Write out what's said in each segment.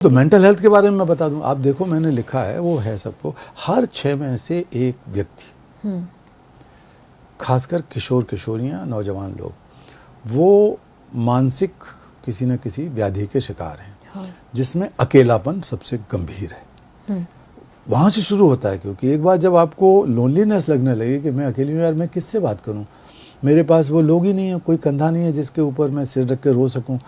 तो mental health के बारे में मैं बता दूं, आप देखो मैंने लिखा है वो है सबको, हर 6 में से एक व्यक्ति, खासकर किशोर किशोरियां नौजवान लोग, वो मानसिक किसी न किसी व्याधि के शिकार हैं। हाँ। जिसमें अकेलापन सबसे गंभीर है। वहाँ से शुरू होता है, क्योंकि एक बार जब आपको लोनलीनेस लगने लगे कि मैं अकेली हूँ यार, मैं किससे बात करूँ, मेरे पास वो लोग ही नहीं है, कोई कंधा नहीं है जिसके ऊपर मैं सिर रख के रो सकूं,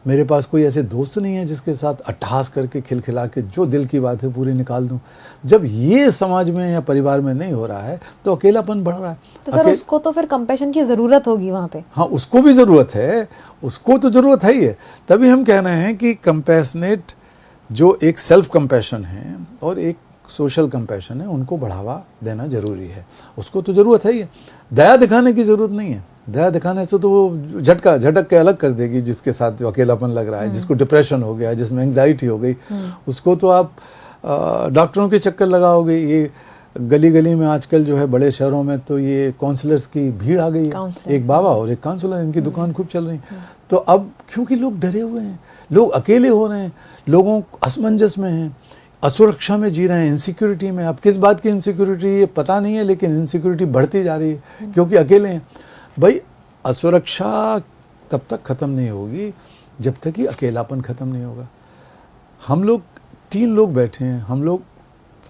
मेरे पास कोई ऐसे दोस्त नहीं है जिसके साथ अट्ठास करके खिलखिला के जो दिल की बात है पूरी निकाल दूं। जब ये समाज में या परिवार में नहीं हो रहा है तो अकेलापन बढ़ रहा है। तो सर उसको तो फिर कंपैशन की ज़रूरत होगी वहाँ पे। हाँ, उसको भी ज़रूरत है, उसको तो ज़रूरत है ही है। तभी हम कह रहे हैं कि कंपैशनेट जो एक सेल्फ कंपैशन है और एक सोशल कंपैशन है, उनको बढ़ावा देना जरूरी है। उसको तो ज़रूरत है ही है, दया दिखाने की ज़रूरत नहीं है। दया दिखाने से तो वो झटक के अलग कर देगी जिसके साथ जो अकेलापन लग रहा है, जिसको डिप्रेशन हो गया, जिसमें एंग्जाइटी हो गई, उसको तो आप डॉक्टरों के चक्कर लगाओगे। ये गली गली में आजकल जो है बड़े शहरों में तो ये काउंसलर्स की भीड़ आ गई है, एक बाबा और एक काउंसलर, इनकी दुकान खूब चल रही। तो अब क्योंकि लोग डरे हुए हैं, लोग अकेले हो रहे हैं, लोगों असमंजस में हैं, असुरक्षा में जी रहे हैं, इनसिक्योरिटी में। अब किस बात की इनसिक्योरिटी ये पता नहीं है, लेकिन इनसिक्योरिटी बढ़ती जा रही है क्योंकि अकेले हैं। भाई असुरक्षा तब तक ख़त्म नहीं होगी जब तक कि अकेलापन ख़त्म नहीं होगा। हम लोग 3 लोग बैठे हैं, हम लोग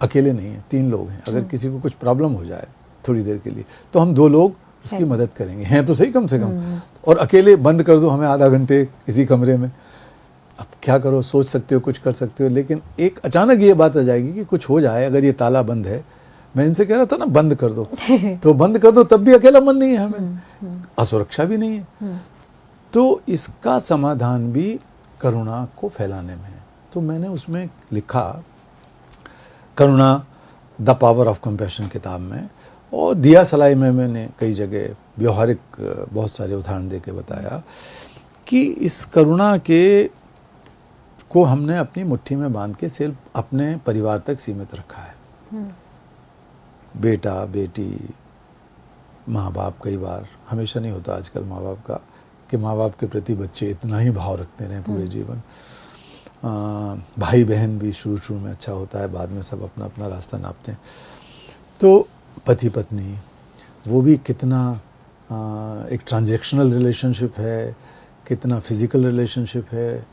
अकेले नहीं हैं, 3 लोग हैं। अगर किसी को कुछ प्रॉब्लम हो जाए थोड़ी देर के लिए तो हम 2 लोग उसकी मदद करेंगे, हैं तो सही कम से कम। और अकेले बंद कर दो हमें आधा घंटे किसी कमरे में, अब क्या करो, सोच सकते हो, कुछ कर सकते हो, लेकिन एक अचानक ये बात आ जाएगी कि कुछ हो जाए, अगर ये ताला बंद है, मैं इनसे कह रहा था ना बंद कर दो तो बंद कर दो, तब भी अकेला मन नहीं है हमें, असुरक्षा भी नहीं है। तो इसका समाधान भी करुणा को फैलाने में है। तो मैंने उसमें लिखा करुणा द पावर ऑफ कंपैशन किताब में, और दिया सलाई में मैंने कई जगह व्यवहारिक बहुत सारे उदाहरण दे के बताया कि इस करुणा के को हमने अपनी मुट्ठी में बांध के सिर्फ अपने परिवार तक सीमित रखा है। बेटा बेटी, माँ बाप, कई बार, हमेशा नहीं होता आजकल माँ बाप का कि माँ बाप के प्रति बच्चे इतना ही भाव रखते रहे पूरे जीवन। भाई बहन भी शुरू में अच्छा होता है, बाद में सब अपना अपना रास्ता नापते हैं। तो पति पत्नी, वो भी कितना एक ट्रांजैक्शनल रिलेशनशिप है, कितना फिजिकल रिलेशनशिप है,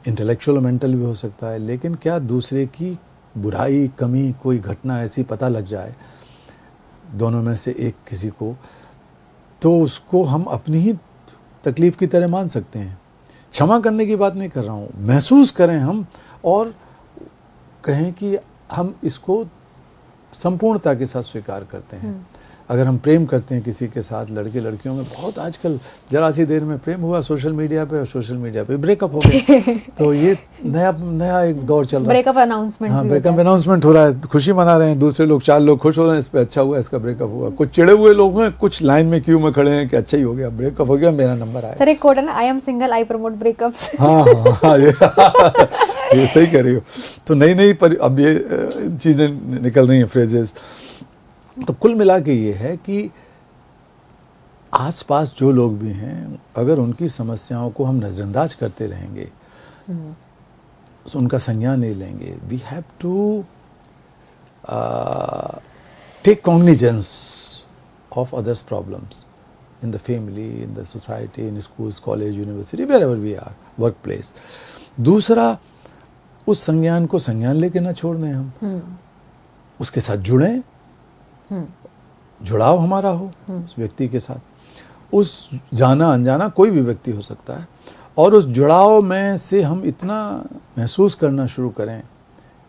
इंटेलेक्चुअल और मेंटल भी हो सकता है। लेकिन क्या दूसरे की बुराई, कमी, कोई घटना ऐसी पता लग जाए दोनों में से एक किसी को, तो उसको हम अपनी ही तकलीफ़ की तरह मान सकते हैं। क्षमा करने की बात नहीं कर रहा हूँ, महसूस करें हम और कहें कि हम इसको संपूर्णता के साथ स्वीकार करते हैं। अगर हम प्रेम करते हैं किसी के साथ, लड़के लड़कियों में बहुत आजकल जरा सी देर में प्रेम हुआ सोशल मीडिया पे, और सोशल मीडिया पे ब्रेकअप हो गया। तो ये नया एक दौर चल रहा है, ब्रेकअप अनाउंसमेंट। हाँ, ब्रेकअप अनाउंसमेंट हो रहा है, खुशी मना रहे हैं दूसरे लोग, 4 लोग खुश हो रहे हैं, इस पे अच्छा हुआ, इसका ब्रेकअप हुआ। कुछ चिड़े हुए लोग हैं, कुछ लाइन में क्यू में खड़े हैं कि अच्छा ही हो गया, ब्रेकअप हो गया, मेरा नंबर आया। सर एक कोट है ना, I am single, I promote breakups. हाँ, ये सही कह रही हो। तो नई अब ये चीज़ें निकल रही हैं, फ्रेजेस। तो कुल मिला के ये है कि आसपास जो लोग भी हैं, अगर उनकी समस्याओं को हम नज़रअंदाज करते रहेंगे, उनका संज्ञान नहीं लेंगे, we have to take cognizance of others problems in the family, in the society, in schools, college, university, wherever we are, work place. दूसरा, उस संज्ञान को संज्ञान लेके ना छोड़ दें हम, उसके साथ जुड़ें, जुड़ाव हमारा हो उस व्यक्ति के साथ। उस जाना अनजाना कोई भी व्यक्ति हो सकता है, और उस जुड़ाव में से हम इतना महसूस करना शुरू करें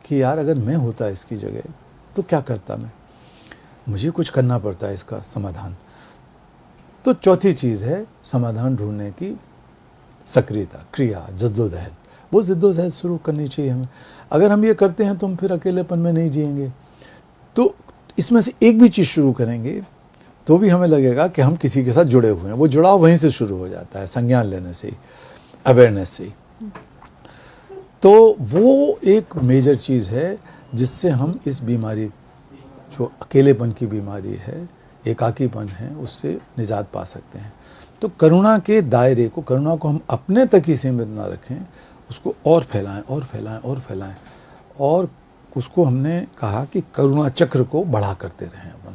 कि यार अगर मैं होता इसकी जगह तो क्या करता मैं, मुझे कुछ करना पड़ता है इसका समाधान। तो चौथी चीज़ है समाधान ढूंढने की सक्रियता, क्रिया, जद्दोजहद। वो जद्दोजहद शुरू करनी चाहिए हमें। अगर हम ये करते हैं तो हम फिर अकेलेपन में नहीं जिएंगे। तो इसमें से एक भी चीज़ शुरू करेंगे तो भी हमें लगेगा कि हम किसी के साथ जुड़े हुए हैं। वो जुड़ाव वहीं से शुरू हो जाता है, संज्ञान लेने से ही, अवेयरनेस से ही। तो वो एक मेजर चीज़ है जिससे हम इस बीमारी, जो अकेलेपन की बीमारी है, एकाकीपन है, उससे निजात पा सकते हैं। तो करुणा के दायरे को, करुणा को हम अपने तक ही सीमित ना रखें, उसको और फैलाएं और फैलाएं और फैलाएं, और उसको हमने कहा कि करुणा चक्र को बढ़ा करते रहें।